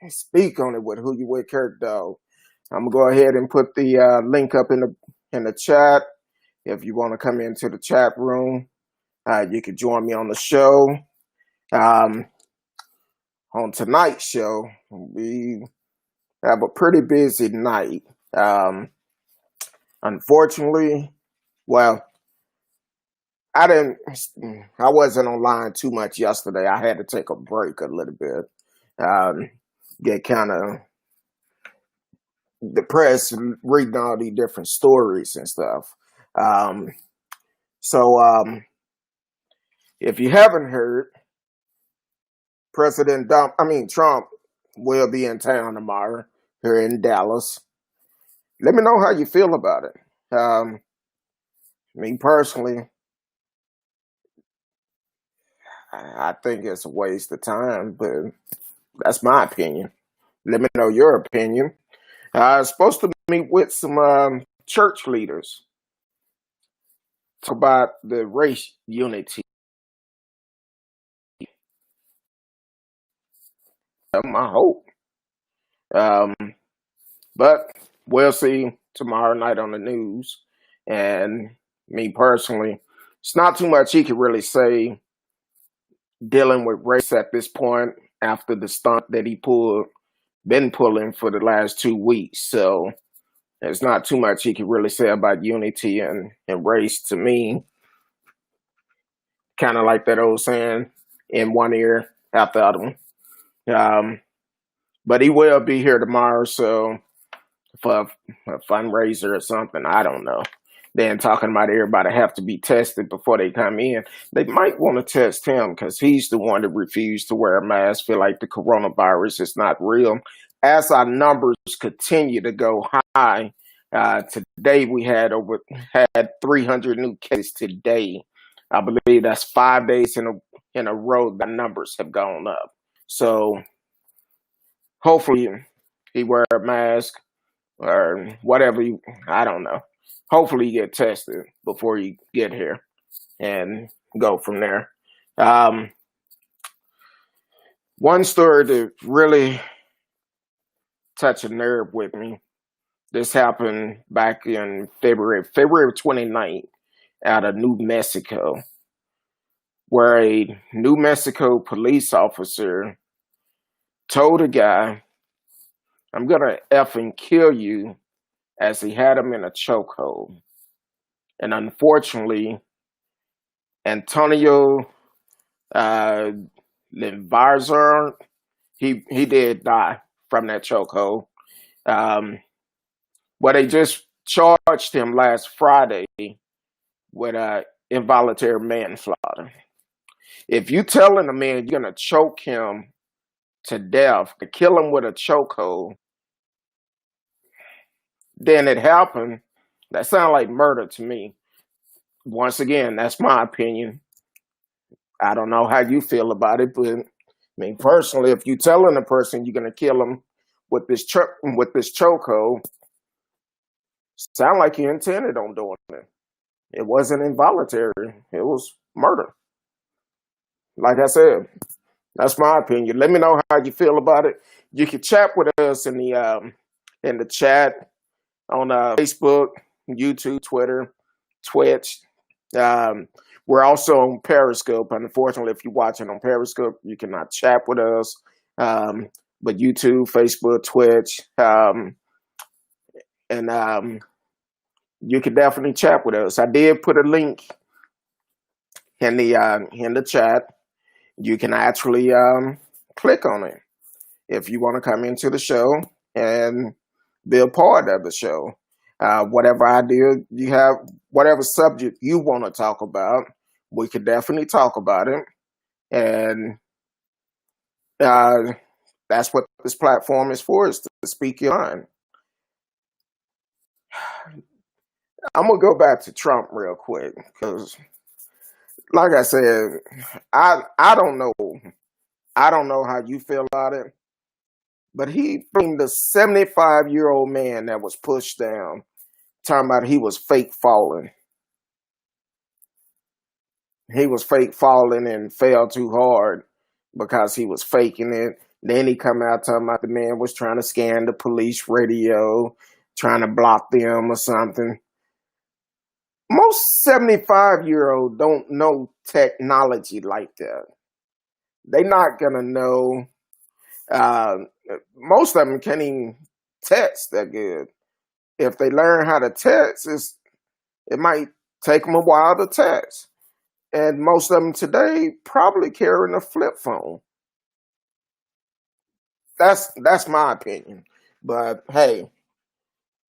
speak on it with Who You With Kurt Dog. I'm gonna go ahead and put the link up in the chat. If you want to come into the chat room, you can join me on the show. Um, on tonight's show, we have a pretty busy night. Unfortunately, well, I wasn't online too much yesterday. I had to take a break a little bit. Get kind of depressed reading all these different stories and stuff. Um, so if you haven't heard, Trump will be in town tomorrow here in Dallas. Let me know how you feel about it. Me personally, I think it's a waste of time, but that's my opinion. Let me know your opinion. I was supposed to meet with some church leaders, talk about the race unity. My hope. Um, but we'll see tomorrow night on the news. And me personally, it's not too much he could really say dealing with race at this point after the stunt that he been pulling for the last 2 weeks. So there's not too much he could really say about unity and race to me. Kind of like that old saying, in one ear, out the other one. But he will be here tomorrow, so for a fundraiser or something, I don't know. Then talking about everybody have to be tested before they come in. They might want to test him because he's the one that refused to wear a mask, feel like the coronavirus is not real. As our numbers continue to go high, today we had 300 new cases today. I believe that's 5 days in a row the numbers have gone up. So hopefully he wear a mask or whatever. I don't know. Hopefully you get tested before you get here and go from there. One story that really touched a nerve with me. This happened back in February 29th out of New Mexico, where a New Mexico police officer told a guy, "I'm going to effing kill you," as he had him in a chokehold. And unfortunately, Antonio Linvarzar, he did die from that chokehold. Well, they just charged him last Friday with involuntary manslaughter. If you telling a man you're going to choke him to death, to kill him with a chokehold, then it happened, that sounds like murder to me. Once again, that's my opinion. I don't know how you feel about it, but I mean, personally, if you telling a person you're gonna kill him with this chokehold, sound like you intended on doing it. It wasn't involuntary; it was murder. Like I said, that's my opinion. Let me know how you feel about it. You can chat with us in the chat on Facebook, YouTube, Twitter, Twitch. We're also on Periscope. Unfortunately, if you're watching on Periscope, you cannot chat with us. But YouTube, Facebook, Twitch, and you can definitely chat with us. I did put a link in the chat. You can actually click on it if you want to come into the show and be a part of the show. Whatever idea you have, whatever subject you want to talk about, we could definitely talk about it. And that's what this platform is for, is to speak your mind. I'm going to go back to Trump real quick because, like I said, I don't know. I don't know how you feel about it, but he framed the 75-year-old man that was pushed down, talking about he was fake falling. He was fake falling and fell too hard because he was faking it. Then he come out talking about the man was trying to scan the police radio, trying to block them or something. Most 75-year-olds don't know technology like that. They're not going to know. Most of them can't even text that good. If they learn how to text, it might take them a while to text. And most of them today probably carrying a flip phone. That's my opinion. But hey,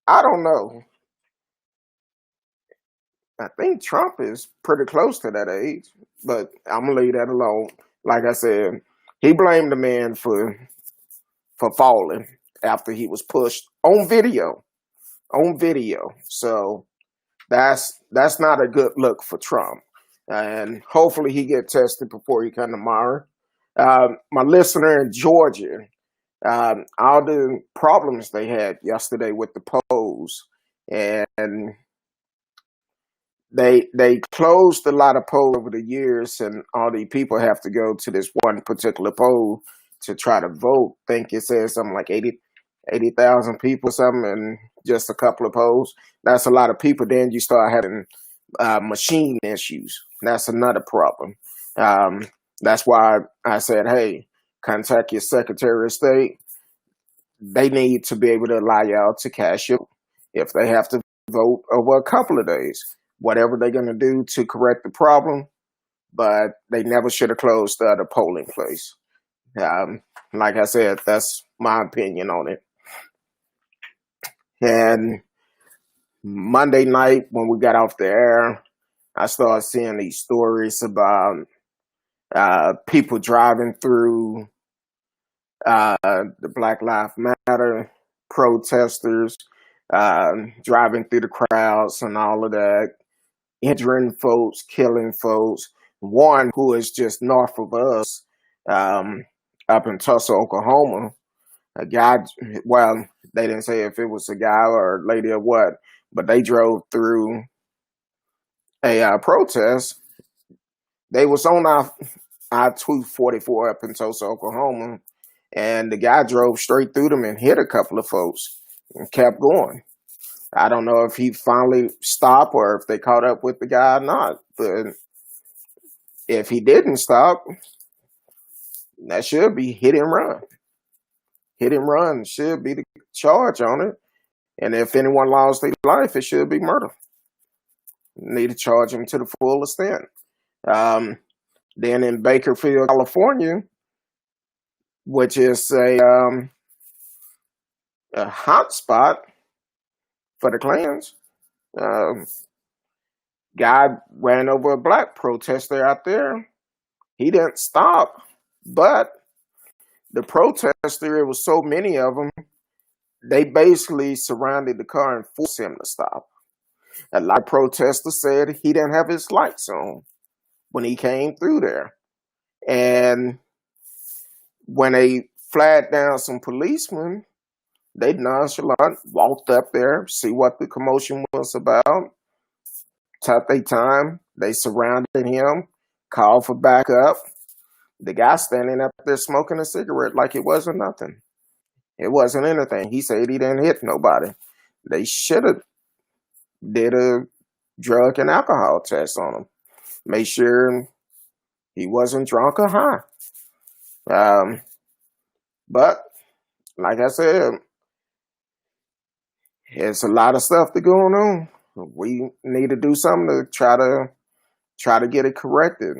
I don't know. I think Trump is pretty close to that age, but I'm gonna leave that alone. Like I said, he blamed the man for falling after he was pushed on video. On video. So that's not a good look for Trump. And hopefully he get tested before he come tomorrow. My listener in Georgia, all the problems they had yesterday with the polls, and they closed a lot of polls over the years, and all the people have to go to this one particular poll to try to vote. Think it says something like 80,000 people, something, and just a couple of polls. That's a lot of people. Then you start having machine issues. That's another problem. That's why I said, hey, contact your Secretary of State. They need to be able to allow y'all to cash it if they have to vote over a couple of days. Whatever they're going to do to correct the problem, but they never should have closed the other polling place. Like I said, that's my opinion on it. And Monday night when we got off the air, I started seeing these stories about people driving through the Black Lives Matter protesters, driving through the crowds and all of that, injuring folks, killing folks. One who is just north of us, up in Tulsa, Oklahoma, a guy, well, they didn't say if it was a guy or a lady or what, but they drove through a protest. They was on I-244 up in Tulsa, Oklahoma, and the guy drove straight through them and hit a couple of folks and kept going. I don't know if he finally stopped or if they caught up with the guy or not, but if he didn't stop, that should be hit and run. Hit and run should be the charge on it. And if anyone lost their life, it should be murder. Need to charge them to the full extent. Then in Bakersfield, California, which is a hot spot for the Klans, guy ran over a black protester out there. He didn't stop, but the protester, it was so many of them, they basically surrounded the car and forced him to stop. A lot of protesters said he didn't have his lights on when he came through there. And when they flagged down some policemen, they nonchalant walked up there, see what the commotion was about, took their time, they surrounded him, called for backup. The guy standing up there smoking a cigarette like it wasn't nothing. It wasn't anything. He said he didn't hit nobody. They should have did a drug and alcohol test on him. Make sure he wasn't drunk or high. But like I said, there's a lot of stuff that's going on. We need to do something to try to get it corrected.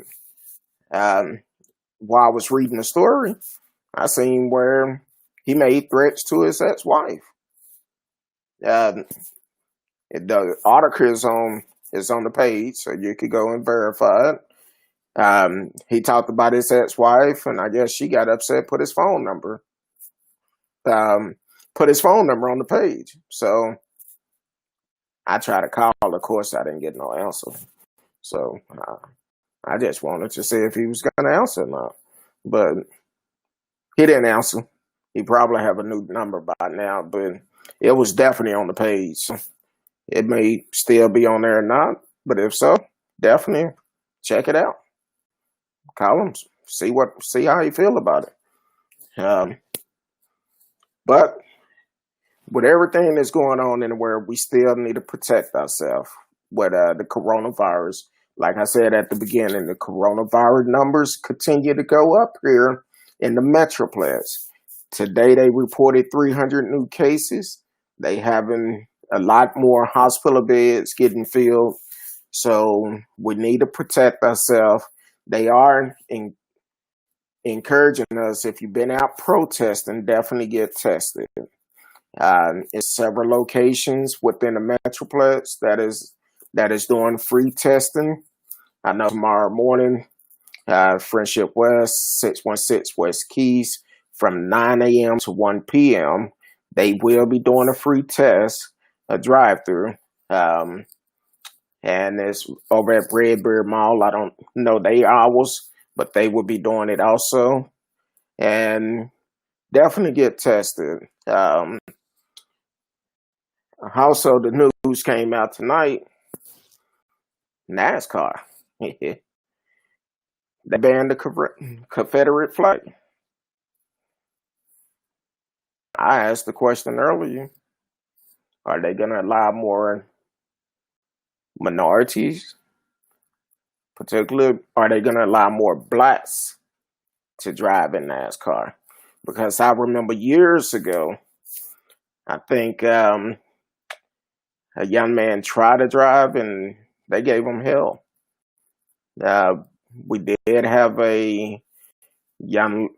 While I was reading the story, I seen where he made threats to his ex-wife. The article is on the page, so you could go and verify it. He talked about his ex-wife, and I guess she got upset, put his phone number on the page. So I tried to call. Of course, I didn't get no answer. So I just wanted to see if he was going to answer or not. But he didn't answer. He probably have a new number by now, but it was definitely on the page. It may still be on there or not, but if so, definitely check it out. Call him, see how you feel about it. Um, but with everything that's going on in the world, we still need to protect ourselves with the coronavirus. Like I said at the beginning, the coronavirus numbers continue to go up here in the Metroplex. Today they reported 300 new cases. They having a lot more hospital beds getting filled. So we need to protect ourselves. They are encouraging us, if you've been out protesting, definitely get tested. It's several locations within the Metroplex that is doing free testing. I know tomorrow morning, Friendship West, 616 West Keys, from 9 a.m. to 1 p.m., they will be doing a free test, a drive-through. And it's over at Redbird Mall. I don't know their hours, but they will be doing it also. And definitely get tested. Also, the news came out tonight. NASCAR. They banned the Confederate flag. I asked the question earlier. Are they going to allow more minorities? Particularly, are they going to allow more blacks to drive in NASCAR? Because I remember years ago, I think a young man tried to drive and they gave him hell. We did have a young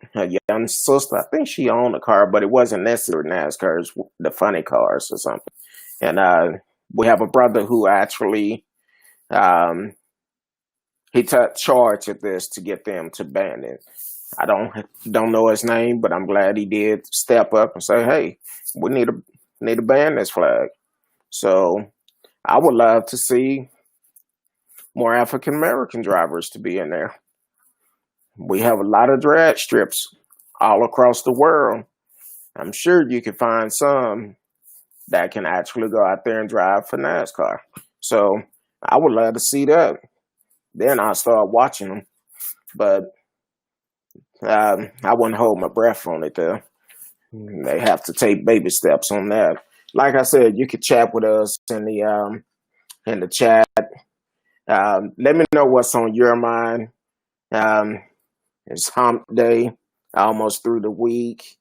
sister. I think she owned a car, but it wasn't necessarily NASCAR. It was the funny cars or something. And we have a brother who actually he took charge of this to get them to ban it. I don't know his name, but I'm glad he did step up and say, "Hey, we need to ban this flag." So I would love to see more African American drivers to be in there. We have a lot of drag strips all across the world. I'm sure you can find some that can actually go out there and drive for NASCAR. So I would love to see that. Then I'll start watching them. But I wouldn't hold my breath on it though. They have to take baby steps on that. Like I said, you could chat with us in the chat. Let me know what's on your mind. It's hump day, almost through the week.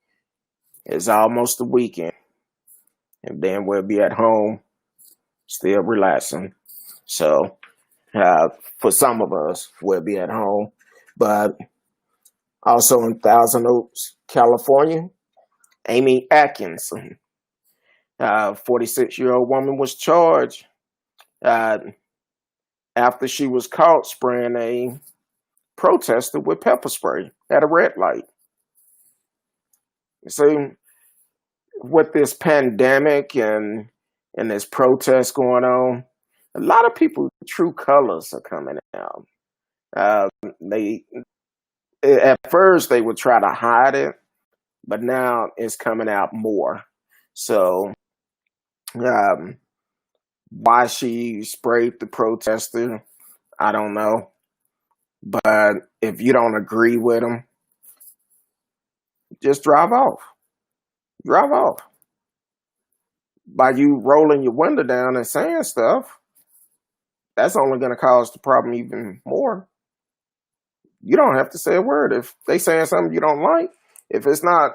It's almost the weekend. And then we'll be at home, still relaxing. So for some of us, we'll be at home. But also in Thousand Oaks, California, Amy Atkinson, 46-year-old woman, was charged after she was caught spraying a protester with pepper spray at a red light. See, with this pandemic and this protest going on, a lot of people's true colors are coming out. At first they would try to hide it, but now it's coming out more. So, why she sprayed the protester, I don't know. But if you don't agree with them, just drive off. Drive off. By you rolling your window down and saying stuff, that's only going to cause the problem even more. You don't have to say a word. If they saying something you don't like, if it's not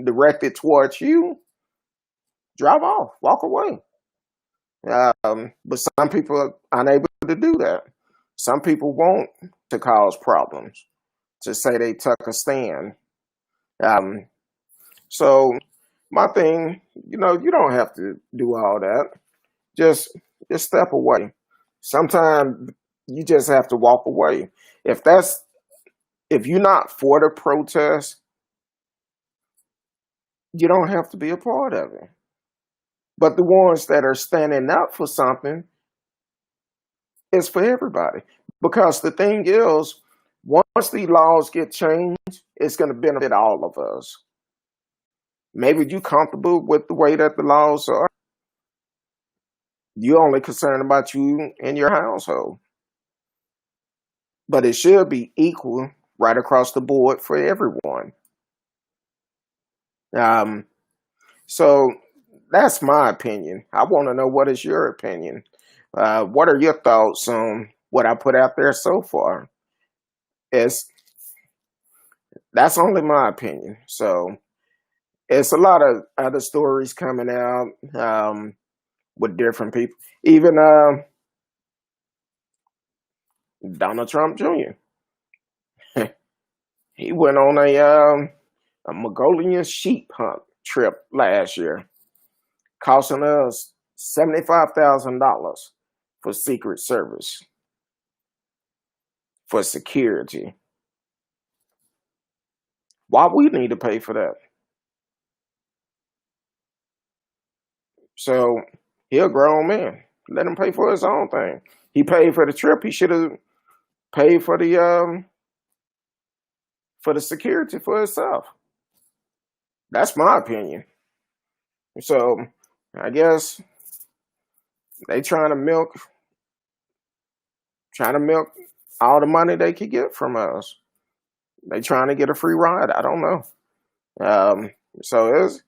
directed towards you, drive off, walk away. But some people are unable to do that. Some people want to cause problems, to say they took a stand. So my thing, you don't have to do all that. Just step away. Sometimes you just have to walk away. If you're not for the protest, you don't have to be a part of it. But the ones that are standing up for something, it's for everybody. Because the thing is, once these laws get changed, it's going to benefit all of us. Maybe you're comfortable with the way that the laws are. You're only concerned about you and your household. But it should be equal right across the board for everyone. Um, so that's my opinion. I want to know, what is your opinion? What are your thoughts on what I put out there so far? It's That's only my opinion. So it's a lot of other stories coming out with different people. Even Donald Trump Jr. He went on a Mongolian sheep hunt trip last year, costing us $75,000 for Secret Service for security. Why we need to pay for that? So he a grown man. Let him pay for his own thing. He paid for the trip. He should have paid for the security for himself. That's my opinion. So I guess they trying to milk all the money they could get from us. They trying to get a free ride. I don't know. So it's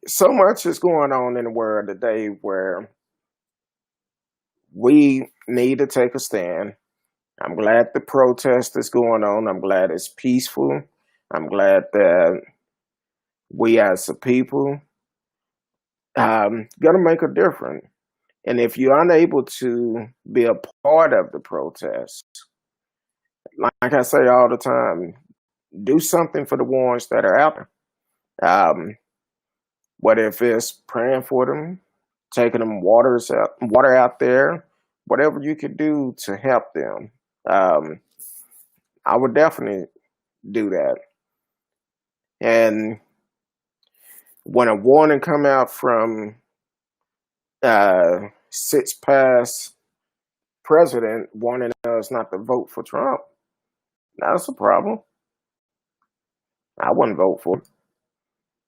so much is going on in the world today where we need to take a stand. I'm glad the protest is going on. I'm glad it's peaceful. I'm glad that we as a people gonna make a difference. And if you're unable to be a part of the protest, like I say all the time, do something for the ones that are out there. What if it's praying for them, taking them water out there, whatever you could do to help them. I would definitely do that. And when a warning come out from six past president warning us not to vote for Trump, that's a problem. I wouldn't vote for him.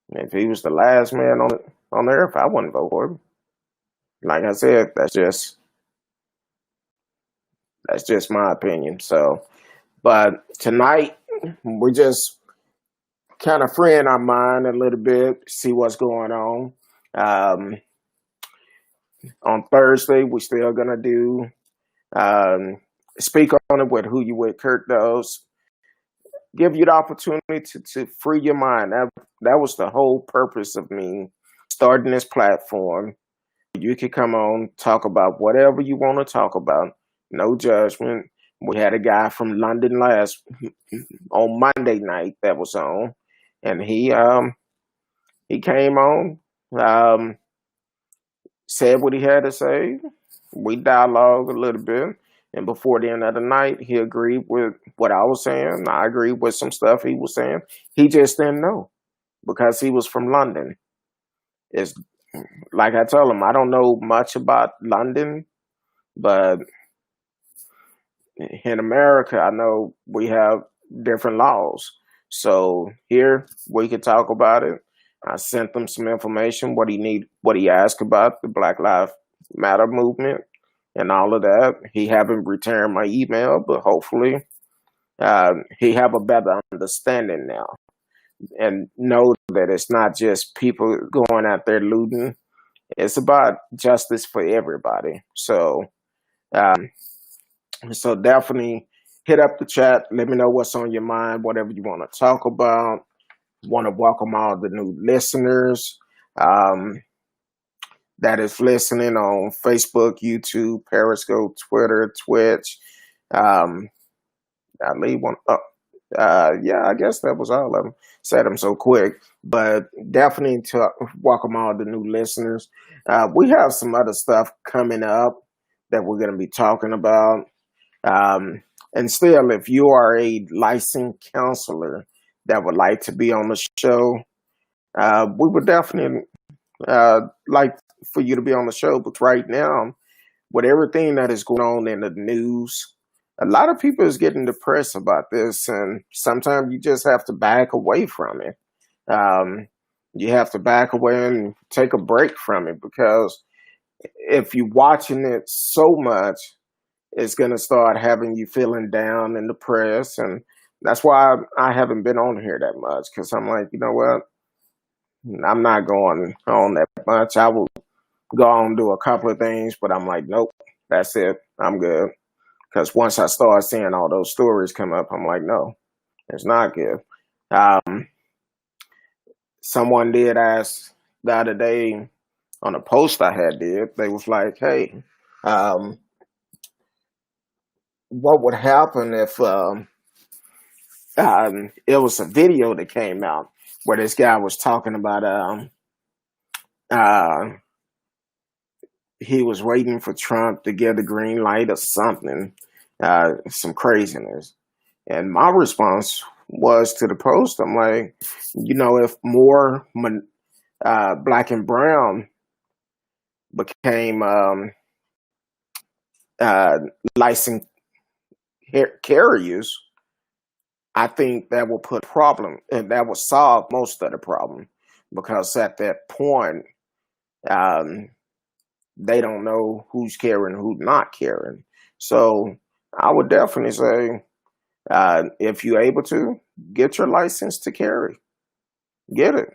If he was the last man on earth, I wouldn't vote for him. Like I said, that's just my opinion. So, but tonight we're just kind of freeing our mind a little bit, see what's going on. On Thursday, we're still gonna do speak on it with Whouwithcurtdog. Give you the opportunity to free your mind. That was the whole purpose of me starting this platform. You can come on, talk about whatever you want to talk about. No judgment. We had a guy from London on Monday night that was on, and he came on, said what he had to say. We dialogued a little bit, and before the end of the night, he agreed with what I was saying. I agreed with some stuff he was saying. He just didn't know because he was from London. It's like I told him, I don't know much about London, but in America, I know we have different laws. So here we could talk about it. I sent them some information, what he asked about the Black Lives Matter movement and all of that. He haven't returned my email, but hopefully he have a better understanding now and know that it's not just people going out there looting. It's about justice for everybody. So, so definitely hit up the chat. Let me know what's on your mind, whatever you want to talk about. Want to welcome all the new listeners that is listening on Facebook, YouTube, Periscope, Twitter, Twitch. I leave one up. Yeah, I guess that was all of them. Said them so quick, but definitely to welcome all the new listeners. We have some other stuff coming up that we're going to be talking about. And still, if you are a licensed counselor that would like to be on the show, we would definitely like for you to be on the show. But right now, with everything that is going on in the news, a lot of people is getting depressed about this, and sometimes you just have to back away from it. You have to back away and take a break from it, because if you're watching it so much, it's going to start having you feeling down and depressed. And that's why I haven't been on here that much, because I'm like, you know what? I'm not going on that much. I will go on and do a couple of things, but I'm like, nope, that's it. I'm good. Because once I start seeing all those stories come up, I'm like, no, it's not good. Um, Someone did ask the other day on a post I had did, they was like, hey, um, what would happen if it was a video that came out where this guy was talking about uh, he was waiting for Trump to get the green light or something, some craziness. And my response was to the post, I'm like, if more black and brown became uh, licensed carriers, I think that will put a problem, and that will solve most of the problem, because at that point, um, they don't know who's carrying, who's not carrying. So I would definitely say, if you're able to, get your license to carry. Get it,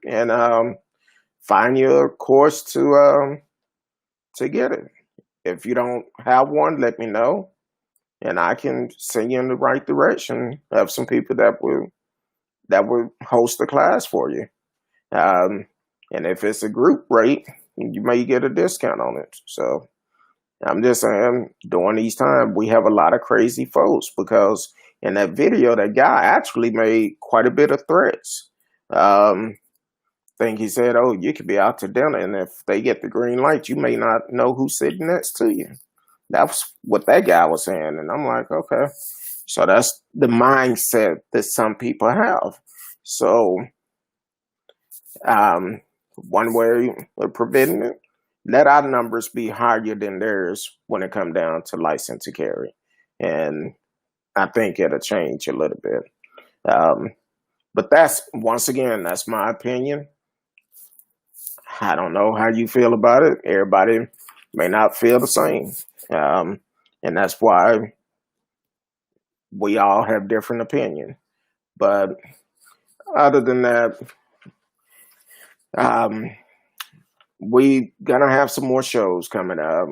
and find your course to get it. If you don't have one, let me know, and I can send you in the right direction of some people that will host a class for you. And if it's a group rate, you may get a discount on it. So I'm just saying, during these times, we have a lot of crazy folks, because in that video, that guy actually made quite a bit of threats. I think he said, oh, you could be out to dinner, and if they get the green light, you may not know who's sitting next to you. That's what that guy was saying. And I'm like, okay. So that's the mindset that some people have. So one way of preventing it, let our numbers be higher than theirs when it comes down to license to carry. And I think it'll change a little bit. But once again, that's my opinion. I don't know how you feel about it. Everybody may not feel the same. And that's why we all have different opinions. But other than that, we gonna have some more shows coming up.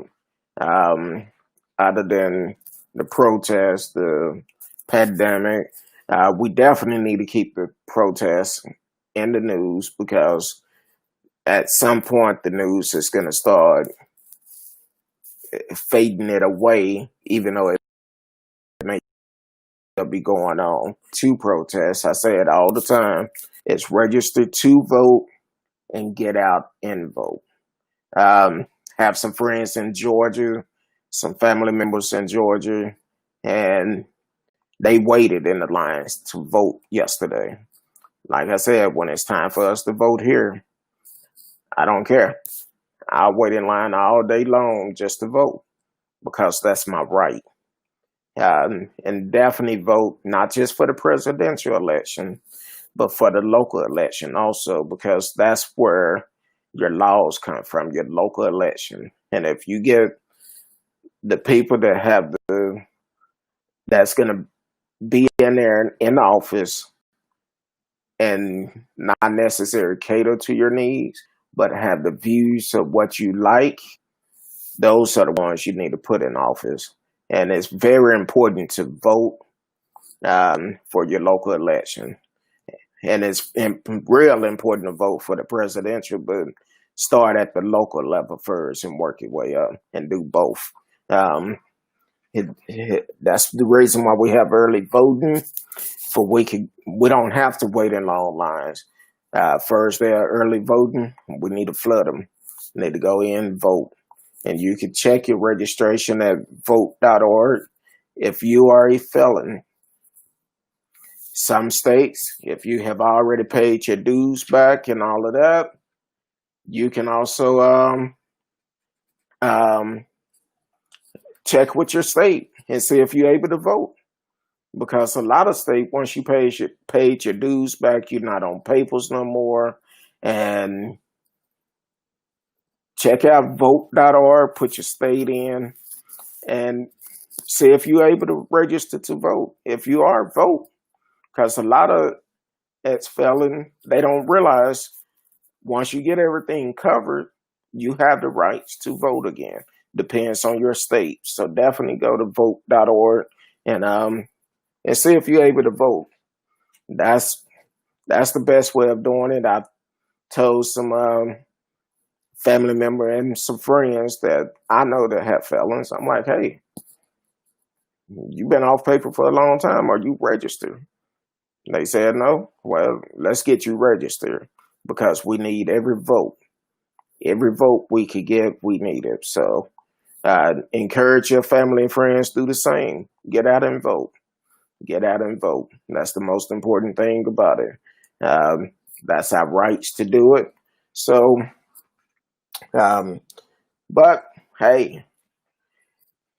Other than the protests, the pandemic, we definitely need to keep the protests in the news, because at some point the news is gonna start fading it away, even though it may be going on. To protest, I say it all the time, it's register to vote and get out and vote. Have some friends in Georgia, some family members in Georgia, and they waited in the lines to vote yesterday. Like I said, when it's time for us to vote here, I don't care. I'll wait in line all day long just to vote, because that's my right. And definitely vote, not just for the presidential election, but for the local election also, because that's where your laws come from, your local election. And if you get the people that have that's going to be in there in office and not necessarily cater to your needs, but have the views of what you like, those are the ones you need to put in office. And it's very important to vote for your local election. And it's real important to vote for the presidential, but start at the local level first and work your way up and do both. That's the reason why we have early voting, we don't have to wait in long lines. First, they are early voting. We need to flood them. We need to go in and vote. And you can check your registration at vote.org. If you are a felon, some states, if you have already paid your dues back and all of that, you can also check with your state and see if you're able to vote. Because a lot of states, once you paid your dues back, you're not on papers no more. And check out vote.org, put your state in, and see if you're able to register to vote. If you are, vote. Because a lot of ex-felon, they don't realize once you get everything covered, you have the rights to vote again. Depends on your state. So definitely go to vote.org and see if you're able to vote. That's the best way of doing it. I told some family member and some friends that I know that have felons. I'm like, hey, you've been off paper for a long time. Are you registered? They said no. Well, let's get you registered because we need every vote. Every vote we could get, we need it. So encourage your family and friends to do the same. Get out and vote. Get out and vote. That's the most important thing about it. That's our rights to do it. So, but hey,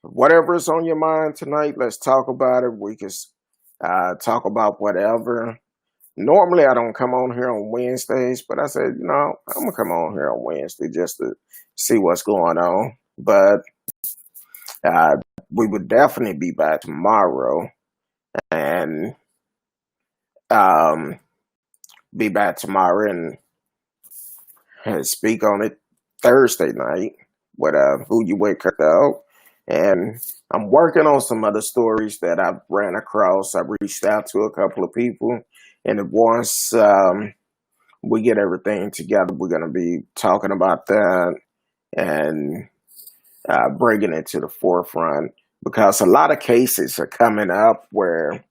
whatever's on your mind tonight, let's talk about it. We can talk about whatever. Normally, I don't come on here on Wednesdays, but I said, I'm going to come on here on Wednesday just to see what's going on. But we would definitely be back tomorrow and be back tomorrow and speak on it Thursday night with Whouwithcurtdog. And I'm working on some other stories that I've ran across. I reached out to a couple of people, and once we get everything together, we're going to be talking about that and bringing it to the forefront, because a lot of cases are coming up where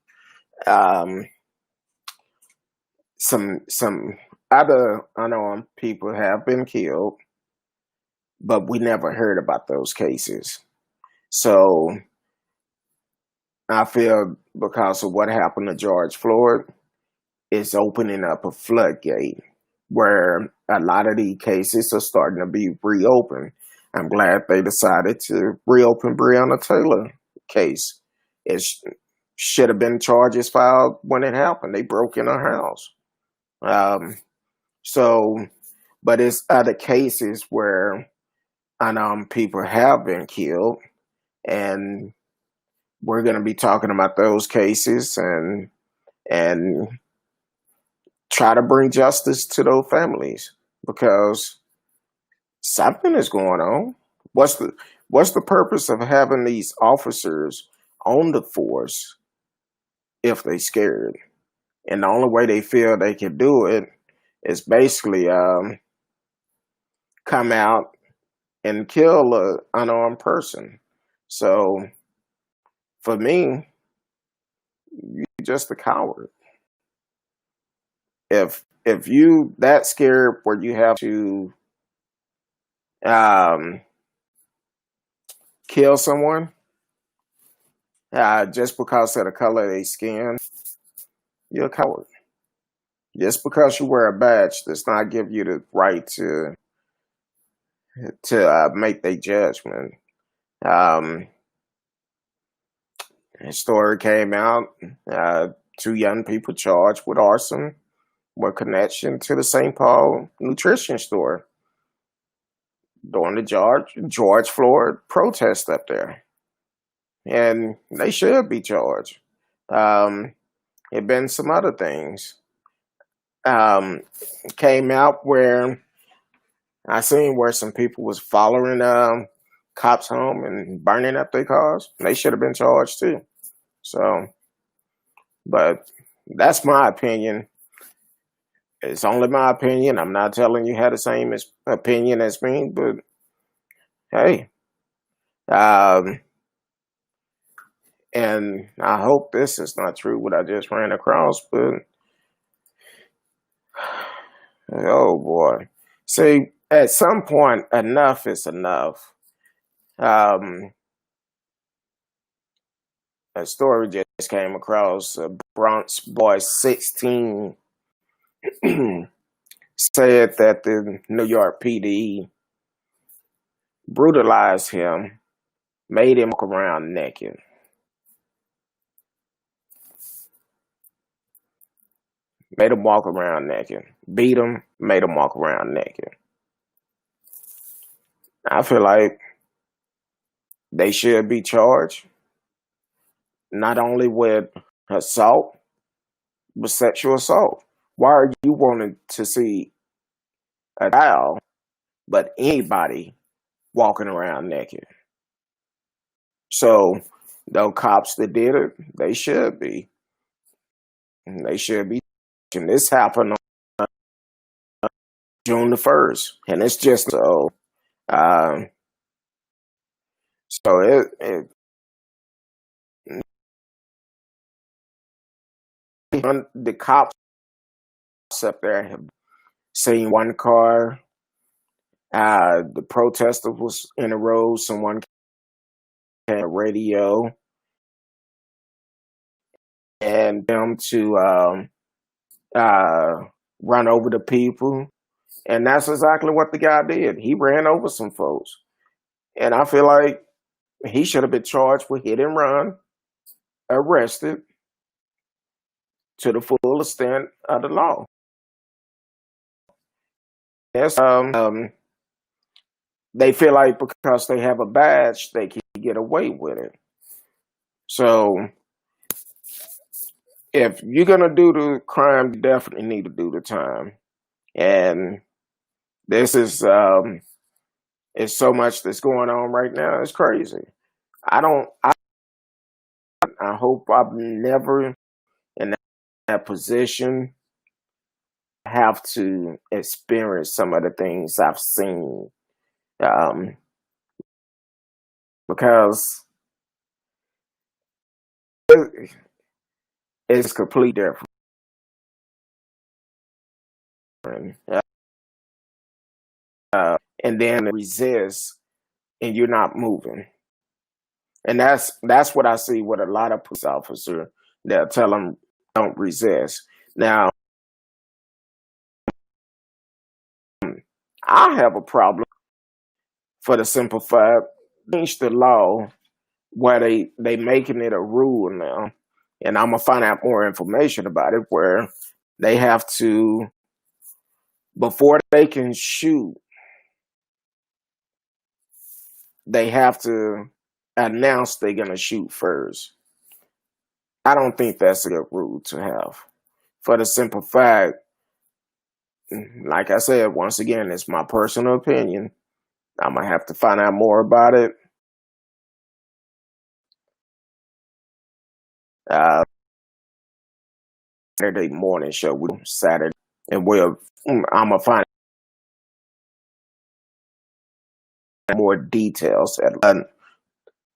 some other unarmed people have been killed, but we never heard about those cases. So I feel because of what happened to George Floyd, it's opening up a floodgate where a lot of these cases are starting to be reopened. I'm glad they decided to reopen Breonna Taylor case. It should have been charges filed when it happened. They broke in her house. But it's other cases where unarmed people have been killed, and we're going to be talking about those cases and try to bring justice to those families, because something is going on. What's the purpose of having these officers on the force if they scared? And the only way they feel they can do it is basically come out and kill an unarmed person. So for me, you're just a coward. If you that scared where you have to kill someone just because of the color of their skin, you're a coward. Just because you wear a badge does not give you the right to make their judgment. A story came out, 2 young people charged with arson with connection to the St. Paul nutrition store during the George Floyd protest up there. And they should be charged. It been some other things. Came out where I seen where some people was following cops home and burning up their cars. They should have been charged too. So, but that's my opinion. It's only my opinion. I'm not telling you had the same opinion as me, but hey, and I hope this is not true what I just ran across, but oh boy. See, at some point, enough is enough. A story just came across. A Bronx boy, 16, said that the New York PD brutalized him, made him walk around naked. Made him walk around naked. Beat him, made him walk around naked. I feel like they should be charged not only with assault, but sexual assault. Why are you wanting to see a child, but anybody walking around naked? So those cops that did it, they should be. They should be. And this happened on June the 1st, and it's just so. Um, so the cops up there have seen one car. The protester was in the road. Someone came on the radio and them to run over the people. And that's exactly what the guy did. He ran over some folks. And I feel like he should have been charged with hit and run, arrested to the full extent of the law. Yes, they feel like because they have a badge, they can get away with it. So if you're going to do the crime, you definitely need to do the time. And this is it's so much that's going on right now. It's crazy. I hope I'm never in that position, have to experience some of the things I've seen, because it's completely different. And then resist, and you're not moving. And that's what I see with a lot of police officers. They'll tell them don't resist. Now, I have a problem for the simple fact, change the law where they making it a rule now, and I'm gonna find out more information about it, where they have to, before they can shoot, they have to announce they're gonna shoot first. I don't think that's a good rule to have, for the simple fact, like I said, once again, it's my personal opinion. I'm gonna have to find out more about it. Saturday morning show, Saturday, and I'm gonna find more details.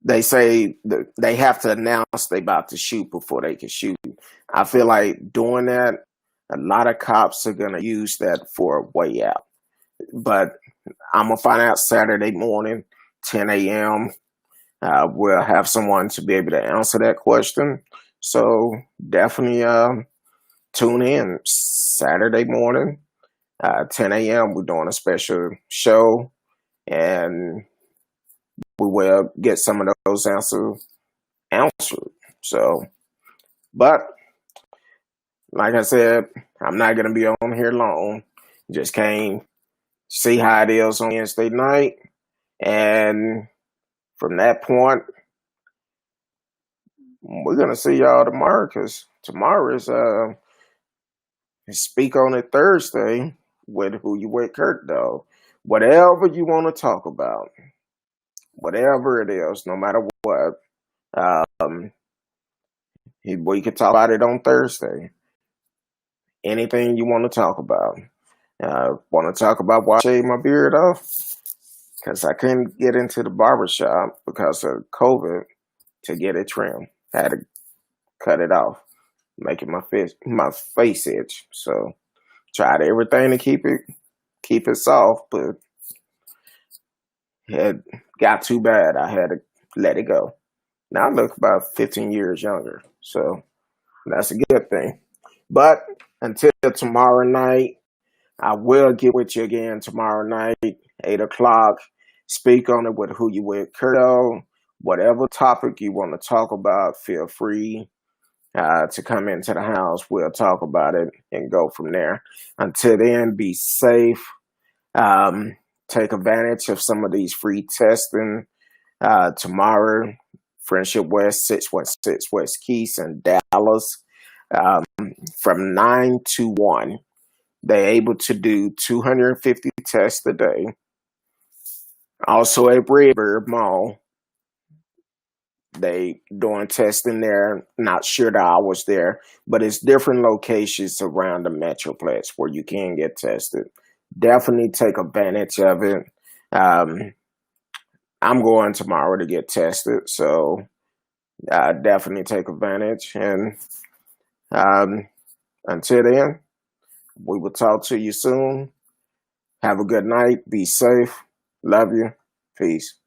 They say they have to announce they about to shoot before they can shoot. I feel like doing that, a lot of cops are gonna use that for a way out. But I'm gonna find out Saturday morning, 10 a.m. We'll have someone to be able to answer that question. So definitely tune in Saturday morning, 10 a.m. We're doing a special show, and we will get some of those answered. So, but like I said, I'm not going to be on here long. Just came see how it is on Wednesday night, and from that point, we're going to see y'all tomorrow, because tomorrow is Speak on It Thursday with Whouwithcurtdog. Whatever you want to talk about, whatever it is, no matter what, we could talk about it on Thursday. Anything you want to talk about. Want to talk about why I shaved my beard off? Because I couldn't get into the barbershop because of COVID to get it trimmed. I had to cut it off, making my face itch. So tried everything to keep it soft, but it got too bad. I had to let it go. Now I look about 15 years younger, so that's a good thing. But until tomorrow night, I will get with you again tomorrow night, 8 o'clock. Speak on It with Whouwithcurtdog. Whatever topic you want to talk about, feel free to come into the house. We'll talk about it and go from there. Until then, be safe. Take advantage of some of these free testing. Tomorrow, Friendship West, 616 West Keys in Dallas. um, from 9 to 1. They're able to do 250 tests a day. Also at Redbird Mall, they doing testing there. Not sure the hours there, but it's different locations around the Metroplex where you can get tested. Definitely take advantage of it. Um, I'm going tomorrow to get tested, so definitely take advantage. And um, until then, we will talk to you soon. Have a good night. Be safe. Love you. Peace.